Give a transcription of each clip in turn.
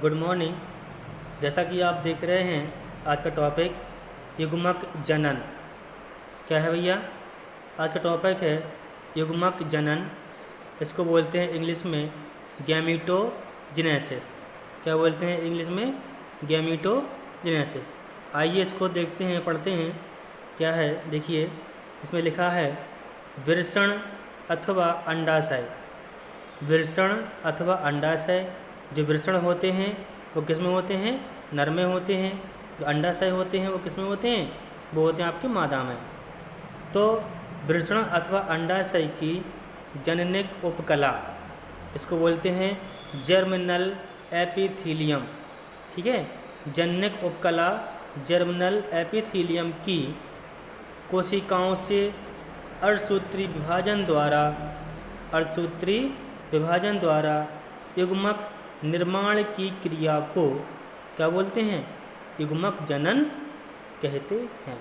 Good morning. जैसा कि आप देख रहे हैं आज का टॉपिक युग्मक जनन। क्या है भैया? आज का टॉपिक है युग्मक जनन। इसको बोलते हैं इंग्लिश में गैमीटोजेनेसिस। क्या बोलते हैं इंग्लिश में? गैमीटोजेनेसिस। आइए इसको देखते हैं, पढ़ते हैं क्या है। देखिए इसमें लिखा है वृषण अथवा अंडाशय। वृषण अथवा अंडाशय। जो वृषण होते हैं वो किस में होते हैं? नर में होते हैं। जो अंडाशय होते हैं वो किस में होते हैं? वो होते हैं आपके मादा में। तो वृषण अथवा अंडाशय की जननिक उपकला, इसको बोलते हैं जर्मिनल एपिथीलियम। ठीक है, जननिक उपकला जर्मिनल एपिथीलियम की कोशिकाओं से अर्धसूत्री विभाजन द्वारा युग्मक निर्माण की क्रिया को क्या बोलते हैं? युग्मक जनन कहते हैं।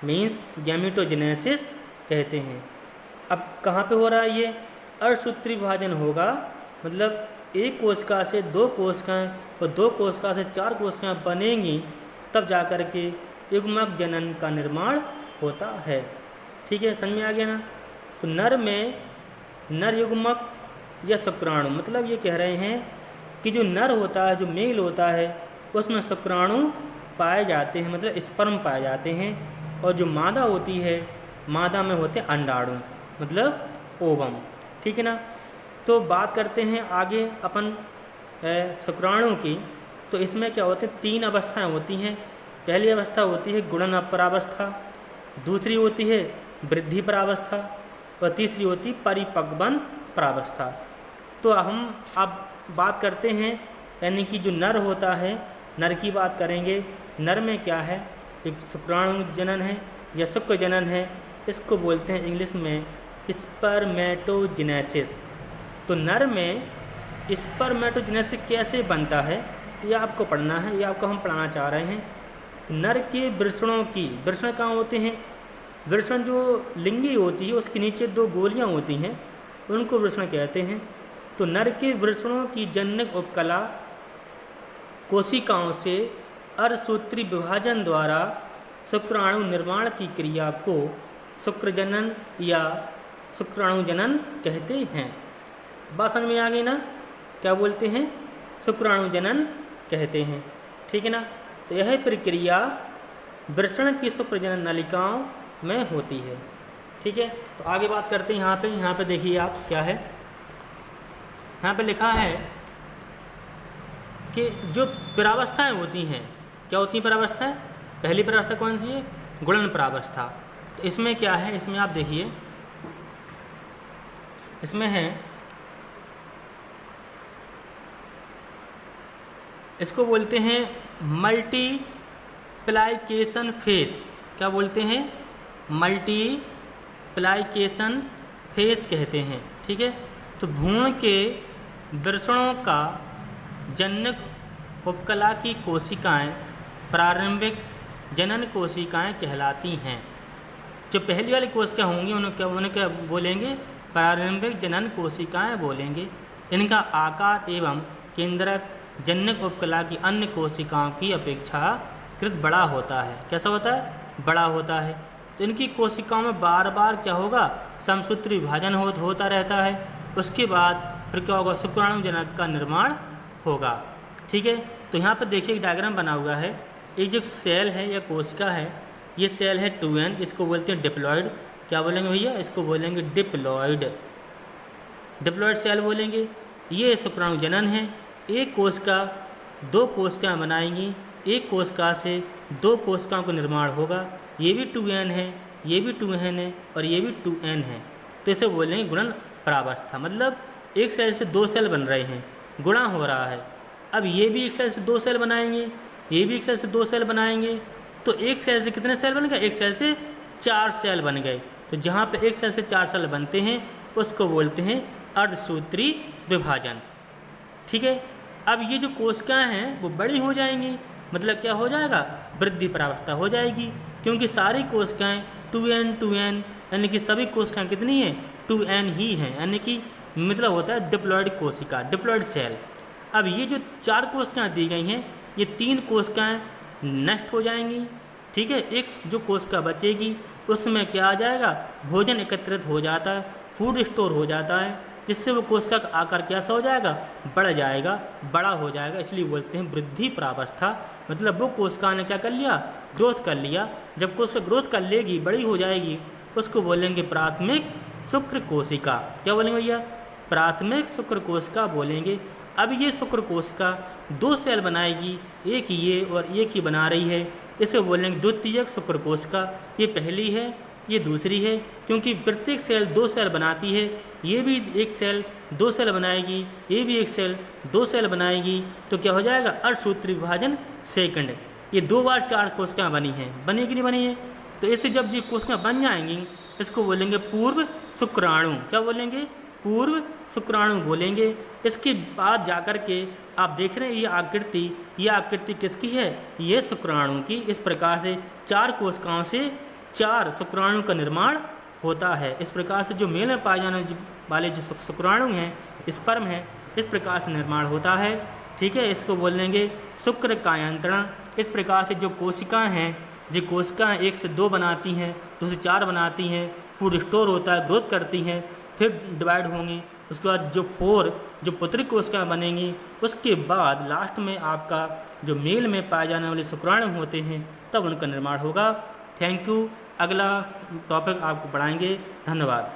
मीन्स गैमीटोजेनेसिस कहते हैं। अब कहाँ पे हो रहा है ये? अर्धसूत्री विभाजन होगा, मतलब एक कोशिका से दो कोशिकाएं और दो कोशिका से चार कोशिकाएं बनेंगी, तब जाकर के युग्मक जनन का निर्माण होता है। ठीक है, समझ में आ गया ना? तो नर में नर युग्मक या शुक्राणु, मतलब ये कह रहे हैं कि जो नर होता है, जो मेल होता है, उसमें शुक्राणु पाए जाते हैं, मतलब स्पर्म पाए जाते हैं। और जो मादा होती है, मादा में होते हैं अंडाणु, मतलब ओवम। ठीक है ना? तो बात करते हैं आगे अपन शुक्राणु की। तो इसमें क्या होते हैं? तीन अवस्थाएं होती हैं। पहली अवस्था होती है गुणन परावस्था, दूसरी होती है वृद्धि परावस्था और तीसरी होती परिपक्वन परावस्था। तो हम अब बात करते हैं, यानी कि जो नर होता है, नर की बात करेंगे। नर में क्या है? एक शुक्राणु जनन है या शुक्र जनन है। इसको बोलते हैं इंग्लिश में स्पर्मेटोजेनेसिस। तो नर में स्पर्मेटोजेनेसिस कैसे बनता है, ये आपको पढ़ना है, ये आपको हम पढ़ाना चाह रहे हैं। तो नर के वृषणों की, वृषण कहाँ होते हैं? वृषण जो लिंगी होती है उसके नीचे दो गोलियां होती हैं, उनको वृषण कहते हैं। तो नर के वृषणों की जननिक उपकला कोशिकाओं से अर्धसूत्री विभाजन द्वारा शुक्राणु निर्माण की क्रिया को शुक्रजनन या शुक्राणु जनन कहते हैं। बात समझ में आ गई ना? क्या बोलते हैं? शुक्राणु जनन कहते हैं। ठीक है ना? तो यह प्रक्रिया वृषण की शुक्रजनन नलिकाओं में होती है। ठीक है, तो आगे बात करते हैं। यहाँ पे देखिए आप क्या है, यहाँ पे लिखा है कि जो परावस्थाएं होती हैं, क्या होती हैं परावस्थाएं? पहली परावस्था कौन सी है? गुणन परावस्था। तो इसमें क्या है? इसमें आप देखिए, इसमें है, इसको बोलते हैं मल्टीप्लाइकेशन फेस। क्या बोलते हैं? मल्टीप्लाइकेशन फेस कहते हैं। ठीक है, तो भ्रूण के वृषणों का जननिक उपकला की कोशिकाएं प्रारंभिक जनन कोशिकाएं कहलाती हैं। जो पहली वाली कोशिका होंगी उन्हें क्या बोलेंगे? प्रारंभिक जनन कोशिकाएं बोलेंगे। इनका आकार एवं केंद्रक जननिक उपकला की अन्य कोशिकाओं की अपेक्षाकृत बड़ा होता है। कैसा होता है? बड़ा होता है। तो इनकी कोशिकाओं में बार बार क्या होगा? समसूत्री विभाजन होता रहता है। उसके बाद फिर क्या होगा? शुक्राणु जनक का निर्माण होगा। ठीक है, तो यहाँ पर देखिए एक डायग्राम बना हुआ है। एक जो सेल है या कोशिका है, ये सेल है 2n, इसको बोलते हैं डिप्लॉइड। क्या बोलेंगे भैया? इसको बोलेंगे डिप्लॉइड। डिप्लॉइड सेल बोलेंगे। ये शुक्राणु जनन है। एक कोशिका दो कोशिकाएं बनाएंगी, एक कोशिका से दो कोशिकाओं का निर्माण होगा। ये भी 2n है, ये भी 2n है और ये भी 2n है। तो इसे बोलेंगे गुणन परावस्था। मतलब एक सेल से दो सेल बन रहे हैं, गुणा हो रहा है। अब ये भी एक सेल से दो सेल बनाएंगे, ये भी एक सेल से दो सेल बनाएंगे, तो एक सेल से कितने सेल बन गए? एक सेल से चार सेल बन गए। तो जहाँ पे एक सेल से चार सेल बनते हैं उसको बोलते हैं अर्धसूत्री विभाजन। ठीक है, अब ये जो कोशिकाएं हैं वो बड़ी हो जाएंगी, मतलब क्या हो जाएगा? वृद्धि परावस्था हो जाएगी, क्योंकि सारी कोशिकाएं 2n यानी कि सभी कोशिकाएं कितनी हैं? 2n ही हैं। यानी कि मतलब होता है डिप्लॉइड कोशिका, डिप्लॉइड सेल। अब ये जो 4 कोशिकाएं दी गई हैं, ये 3 कोशिकाएं नष्ट हो जाएंगी, ठीक है। एक जो कोशिका बचेगी उसमें क्या आ जाएगा, भोजन एकत्रित हो जाता है, फूड स्टोर हो जाता है, जिससे वो कोशिका का आकार कैसा हो जाएगा, बढ़ जाएगा, बड़ा हो जाएगा। इसलिए बोलते हैं वृद्धि प्रावस्था, मतलब वो कोशिका ने क्या कर लिया, ग्रोथ कर लिया। जब कोशिका ग्रोथ कर लेगी, बड़ी हो जाएगी, उसको बोलेंगे प्राथमिक शुक्र कोशिका। क्या बोलेंगे भैया, प्राथमिक शुक्र कोशिका बोलेंगे। अब ये शुक्र कोशिका 2 सेल बनाएगी, एक ये और एक ही बना रही है, इसे बोलेंगे द्वितीयक शुक्र कोशिका। ये पहली है, ये दूसरी है, क्योंकि प्रत्येक सेल 2 सेल बनाती है। ये भी एक सेल 2 सेल बनाएगी, ये भी एक सेल 2 सेल बनाएगी, तो क्या हो जाएगा, अर्धसूत्री विभाजन सेकंड। ये 2 बार 4 कोशिकाएं बनी हैं, बनी कि नहीं बनी है। तो इससे जब ये कोशिकाएं बन जाएंगी, इसको बोलेंगे पूर्व शुक्राणु। क्या बोलेंगे, पूर्व शुक्राणु बोलेंगे। इसके बाद जाकर के आप देख रहे हैं ये आकृति किसकी है, ये शुक्राणु की। इस प्रकार से 4 कोशिकाओं से 4 शुक्राणु का निर्माण होता है। इस प्रकार से जो मेल में पाए जाने वाले जो शुक्राणु हैं, स्पर्म हैं, इस प्रकार से निर्माण होता है, ठीक है। इसको बोलेंगे शुक्र कायांतरण। इस प्रकार से जो कोशिकाएं हैं, जो कोशिकाएं 1 से 2 बनाती हैं, 2 से 4 बनाती हैं, फूड स्टोर होता है, ग्रोथ करती हैं, फिर डिवाइड होंगी। उसके बाद जो 4 जो पुत्रिक कोशिकाएं बनेंगी, उसके बाद लास्ट में आपका जो मेल में पाए जाने वाले शुक्राणु होते हैं, तब उनका निर्माण होगा। Thank you. अगला टॉपिक आपको पढ़ाएंगे। धन्यवाद।